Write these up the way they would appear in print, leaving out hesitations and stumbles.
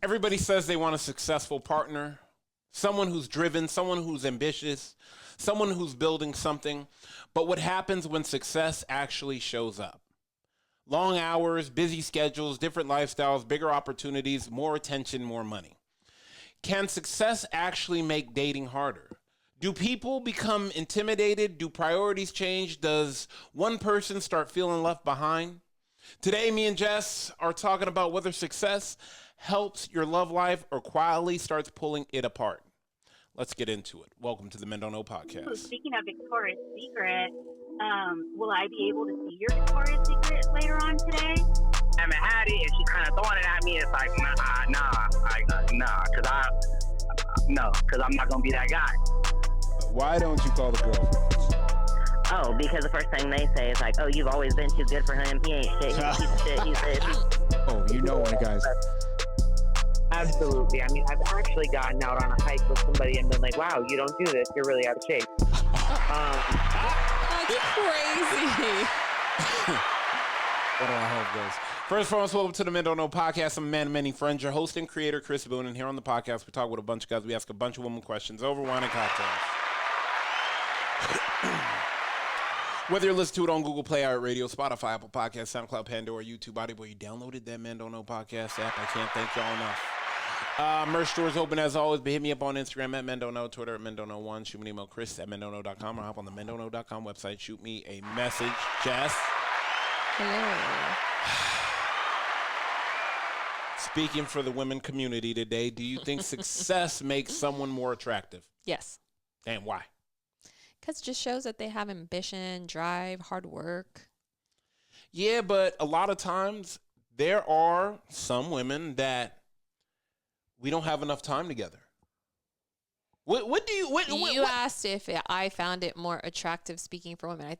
Everybody says they want a successful partner, someone who's driven, someone who's ambitious, someone who's building something. But what happens when success actually shows up? Long hours, busy schedules, different lifestyles, bigger opportunities, more attention, more money. Can success actually make dating harder? Do people become intimidated? Do priorities change? Does one person start feeling left behind? Today, me and Jess are talking about whether success helps your love life or quietly starts pulling it apart. Let's get into it. Welcome to the Men Don't Know podcast. Speaking of Victoria's Secret, will I be able to see your Victoria's Secret later on today? I haven't had it, and she kind of throwing it at me. It's like, because I'm not gonna be that guy. Why don't you call the girlfriend? Oh, because the first thing they say is like, oh, you've always been too good for him. He ain't shit. He's a piece of shit. He's this. Oh, you know one, guys. Absolutely. I mean, I've actually gotten out on a hike with somebody and been like, wow, you don't do this. You're really out of shape. That's crazy. What do I hope goes? First and foremost, welcome to the Men Don't Know podcast. I'm a man of many friends, your host and creator, Chris Boone. And here on the podcast, we talk with a bunch of guys. We ask a bunch of women questions over wine and cocktails. Whether you're listening to it on Google Play, Radio, Spotify, Apple Podcasts, SoundCloud, Pandora, YouTube, Audible, you downloaded that Men Don't Know podcast app. I can't thank y'all enough. Merch stores open as always, but hit me up on Instagram at Men Don't Know, Twitter at Men Don't Know 1. Shoot me an email, Chris at MenDon'tKnow.com, or hop on the MenDon'tKnow.com website. Shoot me a message. Jess. Hello. Speaking for the women community today, do you think success makes someone more attractive? Yes. And why? Because it just shows that they have ambition, drive, hard work. Yeah, but a lot of times there are some women that we don't have enough time together. What do you? You asked if I found it more attractive. Speaking for women, I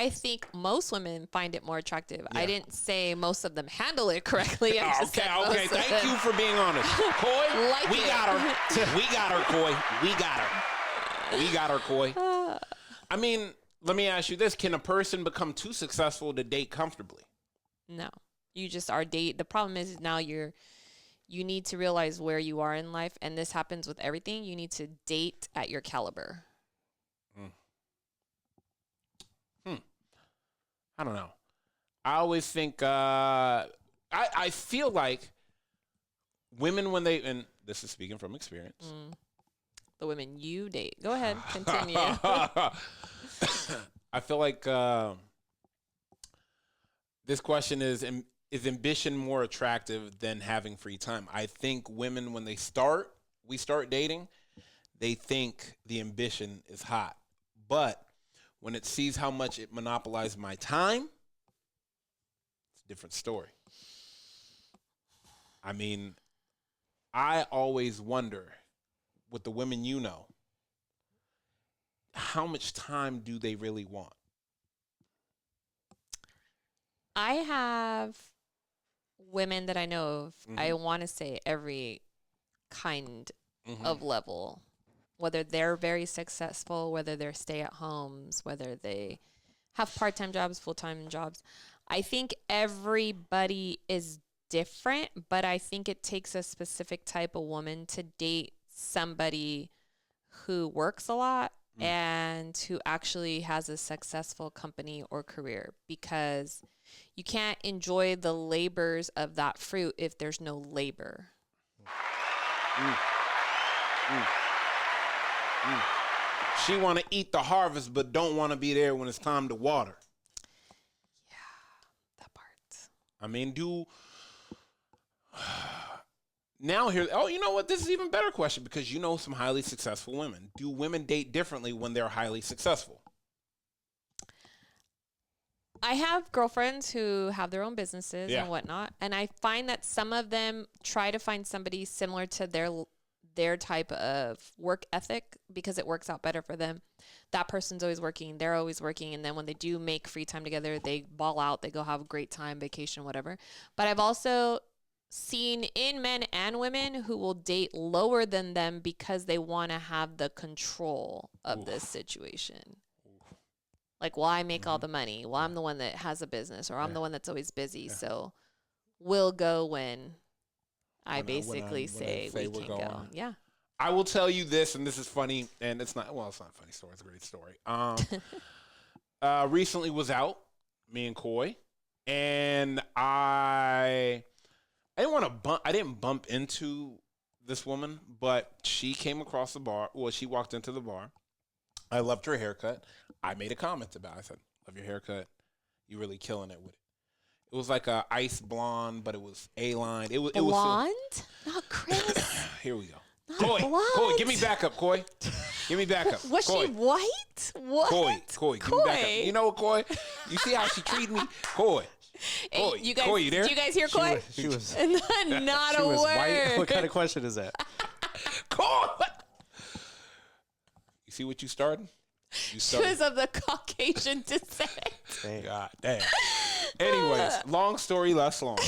think most women find it more attractive. Yeah. I didn't say most of them handle it correctly. Okay. Thank you for being honest, Coy. We got her, Coy. We got her, Coy. I mean, let me ask you this: can a person become too successful to date comfortably? No, you just are date. The problem is now you need to realize where you are in life, and this happens with everything. You need to date at your caliber. I don't know. I always think I feel like women when they, and this is speaking from experience. The women you date. Go ahead, continue. I feel like this question is ambition more attractive than having free time? I think women, when we start dating, they think the ambition is hot. But when it sees how much it monopolizes my time, it's a different story. I mean, I always wonder, with the women you know, how much time do they really want? I have women that I know of, I want to say every kind of level, whether they're very successful, whether they're stay-at-homes, whether they have part-time jobs, full-time jobs. I think everybody is different, but I think it takes a specific type of woman to date somebody who works a lot and who actually has a successful company or career, because you can't enjoy the labors of that fruit if there's no labor. She want to eat the harvest, but don't want to be there when it's time to water. Yeah, that part. I mean, now here, oh, you know what? This is an even better question, because you know some highly successful women. Do women date differently when they're highly successful? I have girlfriends who have their own businesses and whatnot, and I find that some of them try to find somebody similar to their type of work ethic because it works out better for them. That person's always working, they're always working, and then when they do make free time together, they ball out, they go have a great time, vacation, whatever. But I've also seen in men and women who will date lower than them because they want to have the control of this situation. Like, well, I make all the money. Well, I'm the one that has a business, or I'm the one that's always busy. So we'll go when I when basically say we we're can going. go. Yeah. I will tell you this, and this is funny, and it's not a funny story. It's a great story. Recently was out, me and Coy, and I didn't bump into this woman, but she came across the bar. Well, she walked into the bar. I loved her haircut. I made a comment about it. I said, "Love your haircut. You're really killing it with it." It was like a ice blonde, but it was A-line. It was Blonde? Not Chris. Here we go. Not Coy, blonde. give me backup, Coy. Give me backup. Was Coy. she white? What? Coy, give me backup. You know what, Coy? You see how she treated me? Coy. Hey, Coy, you guys, Coy, you there? do you guys hear Coy? She was Not she a was word. white. What kind of question is that? Coy! You see what you started? You She was of the Caucasian descent. Dang. God damn. Anyways, long story less long.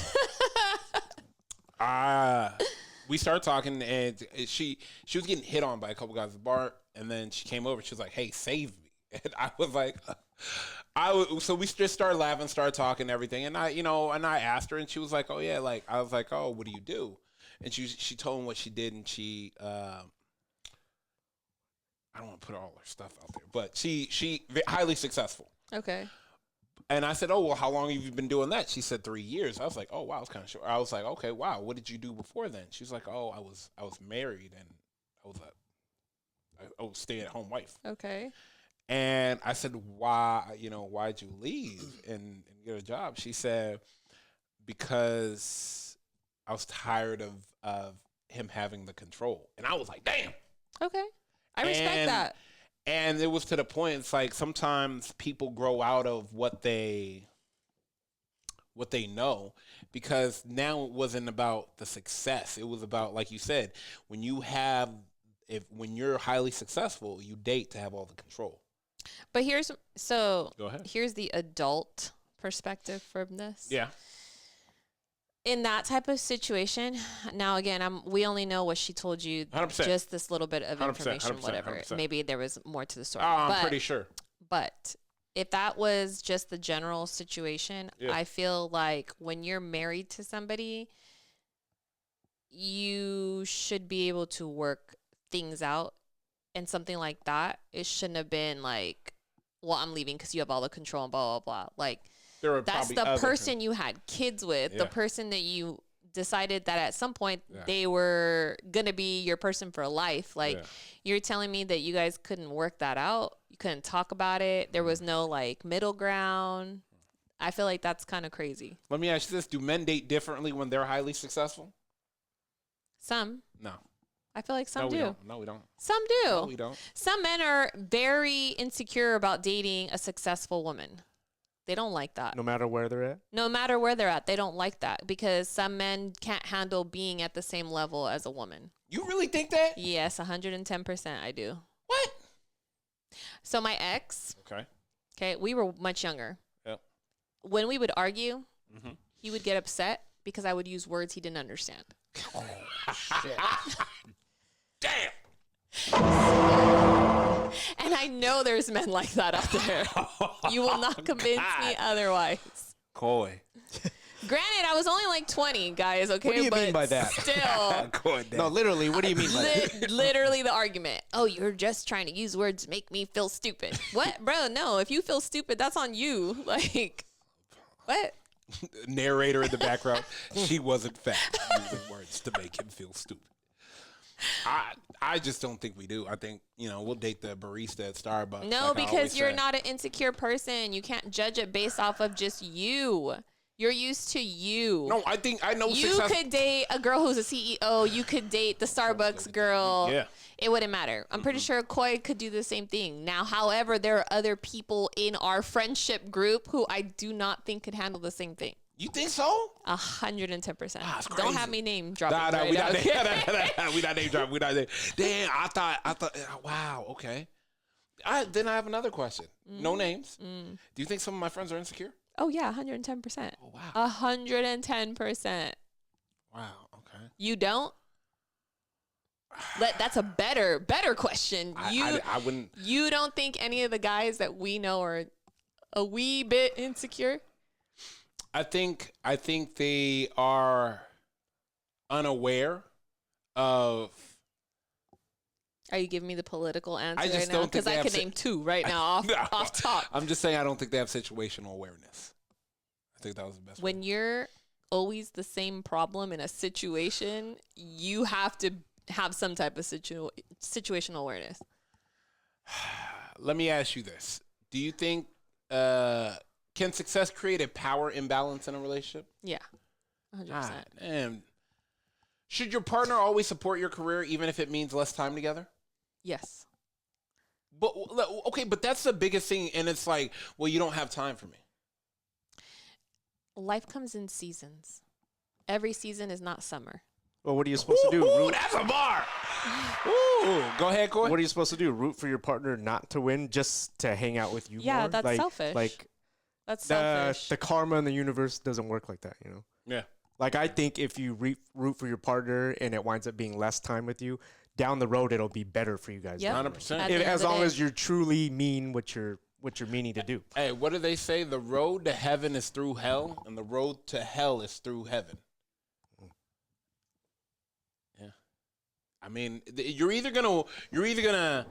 We started talking, and she was getting hit on by a couple guys at the bar, and then she came over. She was like, "Hey, save me!" And I was like, so we just started laughing, started talking, and everything. And I asked her, and she was like, "Oh yeah," like I was like, "Oh, what do you do?" And she told me what she did, and she I don't want to put all her stuff out there, but she highly successful. Okay. And I said, "Oh, well, how long have you been doing that?" She said 3 years. I was like, "Oh, wow, it's kind of short." I was like, "Okay, wow, what did you do before then?" She was like, "Oh, I was married, and I was stay-at-home wife." Okay. And I said, why'd you leave and get a job? She said, because I was tired of him having the control. And I was like, damn. Okay. I respect that. And it was to the point, it's like sometimes people grow out of what they know, because now it wasn't about the success. It was about, like you said, when you're highly successful, you date to have all the control. But here's Go ahead. Here's the adult perspective from this. Yeah. In that type of situation, now again, we only know what she told you, 100%. just this little bit of 100%, information, 100%, whatever. 100%. Maybe there was more to the story. I'm pretty sure. But if that was just the general situation, Yeah. I feel like when you're married to somebody, you should be able to work things out. And something like that, it shouldn't have been like, well, I'm leaving because you have all the control and blah, blah, blah. Like, There were that's probably the other person you had kids with, Yeah. the person that you decided that at some point Yeah. they were going to be your person for life. Like, Yeah. you're telling me that you guys couldn't work that out? You couldn't talk about it? There was no, like, middle ground? I feel like that's kind of crazy. Let me ask you this. Do men date differently when they're highly successful? Some. No. I feel like some No, we do. don't. No, we don't. Some do. No, we don't. Some men are very insecure about dating a successful woman. They don't like that. No matter where they're at. No matter where they're at, they don't like that because some men can't handle being at the same level as a woman. You really think that? Yes, 110% I do. What? So my ex, Okay. we were much younger. Yep. When we would argue, Mhm. he would get upset because I would use words he didn't understand. Damn. And I know there's men like that out there. You will not convince me otherwise. Coy. Granted, I was only like 20, guys, okay? What do you but mean by that? Still, Coy. No, literally, what do you mean by that? literally the argument. Oh, you're just trying to use words to make me feel stupid. What? Bro, no. If you feel stupid, that's on you. Like, what? Narrator in the background. She wasn't fat. Using words to make him feel stupid. I just don't think we do. I think, we'll date the barista at Starbucks. No, like I because always you're say. not an insecure person. You can't judge it based off of just you. You're used to you. No, I think I know You success. could date a girl who's a CEO. You could date the Starbucks girl. Yeah. It wouldn't matter. I'm pretty sure Coy could do the same thing. Now, however, there are other people in our friendship group who I do not think could handle the same thing. You think so? 110%. That's Don't have crazy. me name dropping. Nah, right we now, not okay? we not name dropping. We not name. Damn, I thought. Wow. Okay. Then I have another question. No names. Do you think some of my friends are insecure? Oh, yeah, 110%. Oh wow. 110%. Wow. Okay. You don't? That's a better question. I wouldn't. You don't think any of the guys that we know are a wee bit insecure? I think they are. unaware of. Are you giving me the political answer I just right now? don't think Because they I have could si- name two right now off top. I'm just saying I don't think they have situational awareness. I think that was the best. When you're always the same problem in a situation, you have to have some type of situational awareness. Let me ask you this: do you think can success create a power imbalance in a relationship? Yeah, 100%. And should your partner always support your career even if it means less time together? Yes. But okay, but that's the biggest thing, and it's like, well, you don't have time for me. Life comes in seasons. Every season is not summer. Well, what are you supposed to do? Ooh, that's a bar. Ooh, go ahead, Coy. What are you supposed to do? Root for your partner not to win, just to hang out with you Yeah, more? that's selfish. Like That's selfish. the karma in the universe doesn't work like that, you know. Yeah. Like I think if you root for your partner and it winds up being less time with you, down the road it'll be better for you guys. Yep. 100%. At the end As of the long day. as you truly mean what you're meaning to do. Hey, what do they say? The road to heaven is through hell, and the road to hell is through heaven. Yeah. I mean, you're either gonna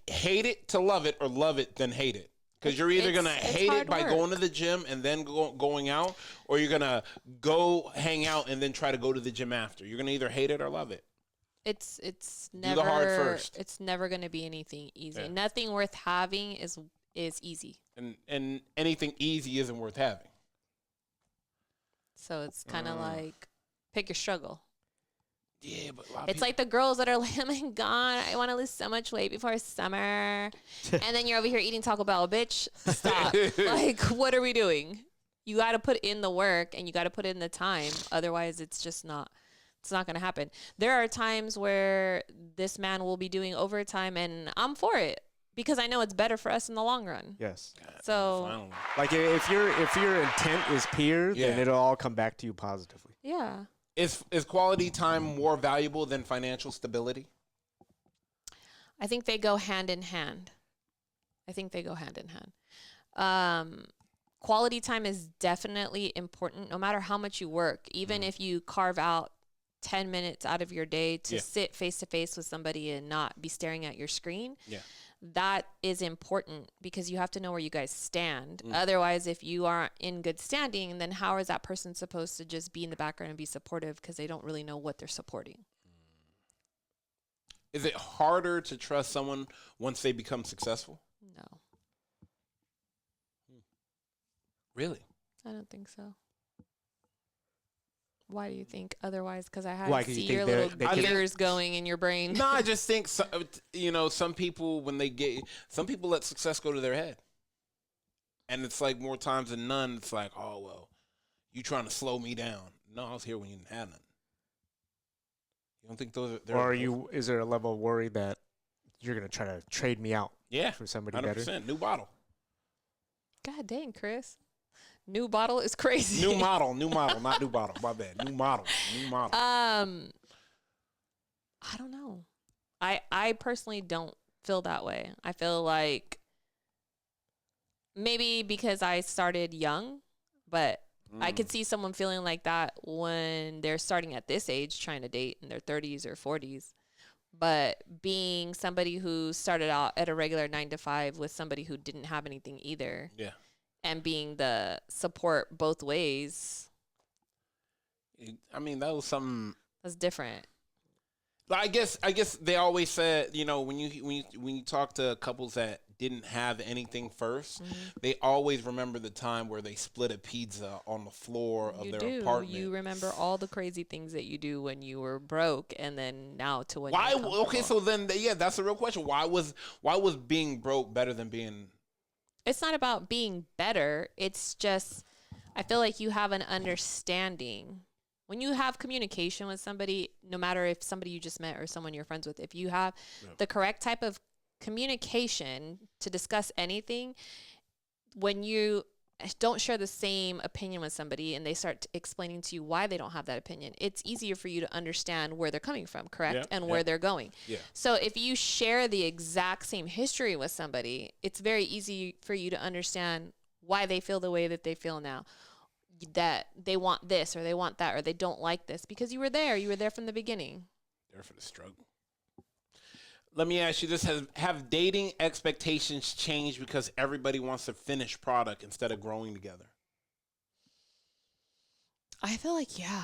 hate it to love it, or love it then hate it. Because you're either gonna hate it hard by work. going to the gym and then going out, or you're gonna go hang out and then try to go to the gym after. You're gonna either hate it or love it. It's Do never the hard first. It's never going to be anything easy. Yeah. Nothing worth having is easy. And anything easy isn't worth having. So it's kind of like pick your struggle. Yeah, but a lot of It's like the girls that are like, oh my God, I want to lose so much weight before summer. And then you're over here eating Taco Bell. Bitch, stop. Like, what are we doing? You got to put in the work and you got to put in the time. Otherwise, it's not going to happen. There are times where this man will be doing overtime and I'm for it because I know it's better for us in the long run. Yes. So, Finally. Like if your intent is pure, then Yeah. it'll all come back to you positively. yeah. Is quality time more valuable than financial stability? I think they go hand in hand. Quality time is definitely important no matter how much you work. Even if you carve out 10 minutes out of your day to Yeah. sit face to face with somebody and not be staring at your screen. Yeah. That is important because you have to know where you guys stand. Otherwise, if you aren't in good standing, then how is that person supposed to just be in the background and be supportive because they don't really know what they're supporting? Is it harder to trust someone once they become successful? No, Really? I don't think so. Why do you think otherwise? Because I Why, had to 'cause you see think your they're- little they can- gears going in your brain. No, I just think some people when they some people let success go to their head, and it's like more times than none. It's like, oh well, you trying to slow me down? No, I was here when you didn't have nothing. You don't think those are? Or is there a level of worry that you're gonna try to trade me out Yeah, for somebody 100%. better? New bottle, God dang, Chris. New bottle is crazy. new model, not new bottle. My bad. New model. I don't know. I personally don't feel that way. I feel like maybe because I started young, but I could see someone feeling like that when they're starting at this age trying to date in their 30s or 40s. But being somebody who started out at a regular 9 to 5 with somebody who didn't have anything either. Yeah. And being the support both ways, I mean, that was something. that's different. I guess they always said, when you talk to couples that didn't have anything 1st, they always remember the time where they split a pizza on the floor of their apartment. You remember all the crazy things that you do when you were broke, and then now to when Why? you're comfortable. Okay, so then that's the real question. Why was being broke better than being? It's not about being better. It's just I feel like you have an understanding. When you have communication with somebody, no matter if somebody you just met or someone you're friends with, if you have the correct type of communication to discuss anything, when you don't share the same opinion with somebody and they start explaining to you why they don't have that opinion, it's easier for you to understand where they're coming from, correct? Yeah, and yeah. where they're going. Yeah. So if you share the exact same history with somebody, it's very easy for you to understand why they feel the way that they feel now. that they want this or they want that or they don't like this because you were there. You were there from the beginning. There for the struggle. Let me ask you this: have dating expectations changed because everybody wants a finished product instead of growing together? I feel like, yeah.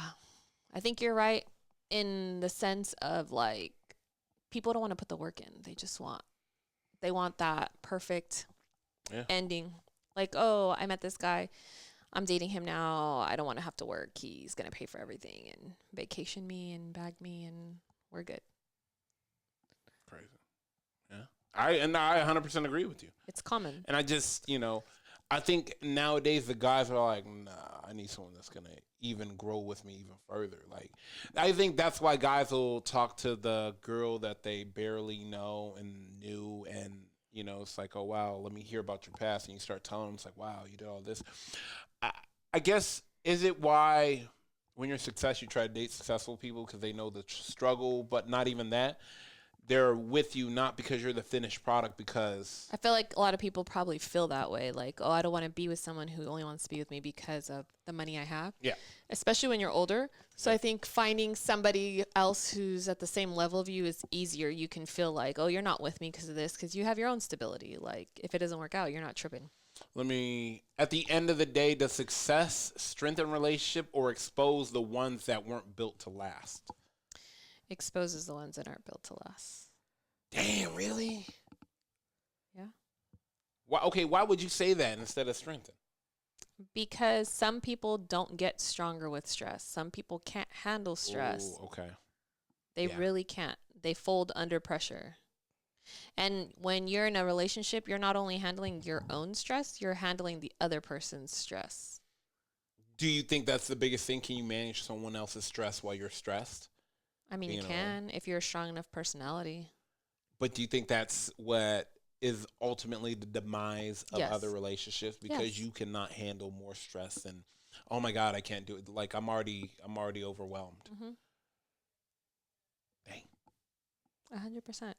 I think you're right in the sense of like people don't want to put the work in. They want that perfect ending. Like, oh, I met this guy. I'm dating him now. I don't want to have to work. He's going to pay for everything and vacation me and bag me and we're good. Crazy. Yeah. I 100% agree with you. It's common. And I just, I think nowadays the guys are like, nah, I need someone that's going to even grow with me even further. Like, I think that's why guys will talk to the girl that they barely know and knew. And, it's like, oh, wow, let me hear about your past. And you start telling them, it's like, wow, you did all this. I guess, is it why when you're success, you try to date successful people because they know the struggle, but not even that? They're with you not because you're the finished product, because I feel like a lot of people probably feel that way. Like, oh, I don't want to be with someone who only wants to be with me because of the money I have. Yeah. Especially when you're older. So I think finding somebody else who's at the same level of you is easier. You can feel like, oh, you're not with me because of this, because you have your own stability. Like, if it doesn't work out, you're not tripping. At the end of the day, does success strengthen relationship or expose the ones that weren't built to last? Exposes the ones that aren't built to last. Damn, really? Yeah. Why would you say that instead of strengthen? Because some people don't get stronger with stress. Some people can't handle stress. Ooh, okay. They really can't. They fold under pressure. And when you're in a relationship, you're not only handling your own stress, you're handling the other person's stress. Do you think that's the biggest thing? Can you manage someone else's stress while you're stressed? I mean, you can if you're a strong enough personality. But do you think that's what is ultimately the demise of other relationships? Because you cannot handle more stress than, oh my God, I can't do it. Like I'm already overwhelmed. Mm-hmm. Dang. 100%.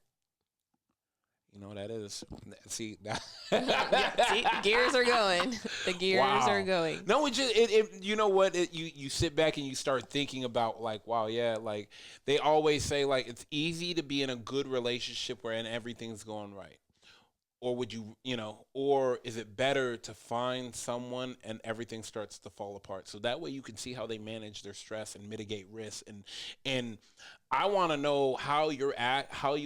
You know what that is? See that? See, the gears are going. The gears are going. No, it you know what? You sit back and you start thinking about like, wow, yeah, like they always say like it's easy to be in a good relationship where everything's going right. Or would or is it better to find someone and everything starts to fall apart? So that way you can see how they manage their stress and mitigate risk. And I want to know how you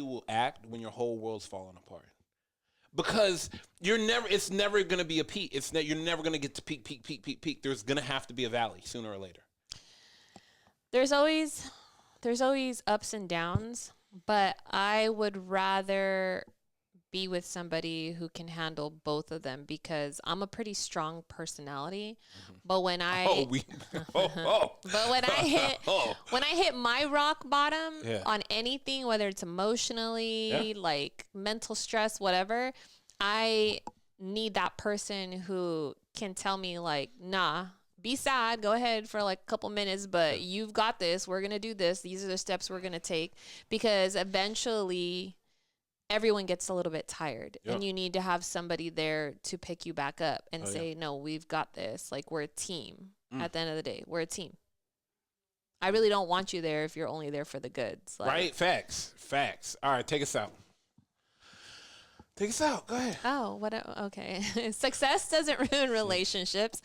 will act when your whole world's falling apart. Because it's never going to be a peak. You're never going to get to peak. There's going to have to be a valley sooner or later. There's always ups and downs, but I would rather be with somebody who can handle both of them because I'm a pretty strong personality. Mm-hmm. But when when I hit my rock bottom on anything, whether it's emotionally, like mental stress, whatever, I need that person who can tell me like, nah, be sad, go ahead for like a couple minutes, but you've got this. We're going to do this. These are the steps we're going to take, because eventually everyone gets a little bit tired and you need to have somebody there to pick you back up and say, no, we've got this. Like, we're a team. At the end of the day, we're a team. I really don't want you there if you're only there for the goods. Like, right? Facts. All right, take us out. Take us out. Go ahead. Oh, okay. Success doesn't ruin relationships,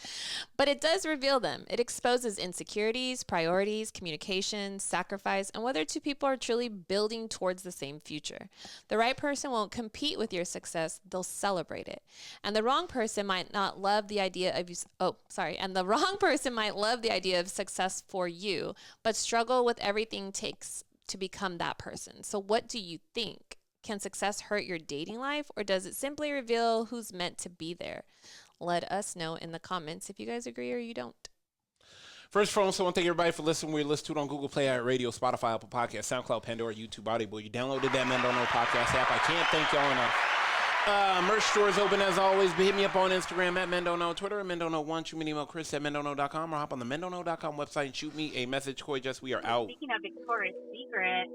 but it does reveal them. It exposes insecurities, priorities, communication, sacrifice, and whether two people are truly building towards the same future. The right person won't compete with your success. They'll celebrate it. And the wrong person might not love the idea of and the wrong person might love the idea of success for you, but struggle with everything it takes to become that person. So what do you think? Can success hurt your dating life, or does it simply reveal who's meant to be there? Let us know in the comments if you guys agree or you don't. First of all, I want to thank everybody for listening. We listen to it on Google Play, Radio, Spotify, Apple Podcasts, SoundCloud, Pandora, YouTube, Audible. You downloaded that Men Don't Know podcast app. I can't thank y'all enough. Merch store is open as always. Hit me up on Instagram at Men Don't Know, Twitter at Men Don't Know 1. Shoot me an email, Chris at MenDon'tKnow.com, or hop on the MenDon'tKnow.com website and shoot me a message. Coy, Jess, we are out. Speaking of Victoria's Secret,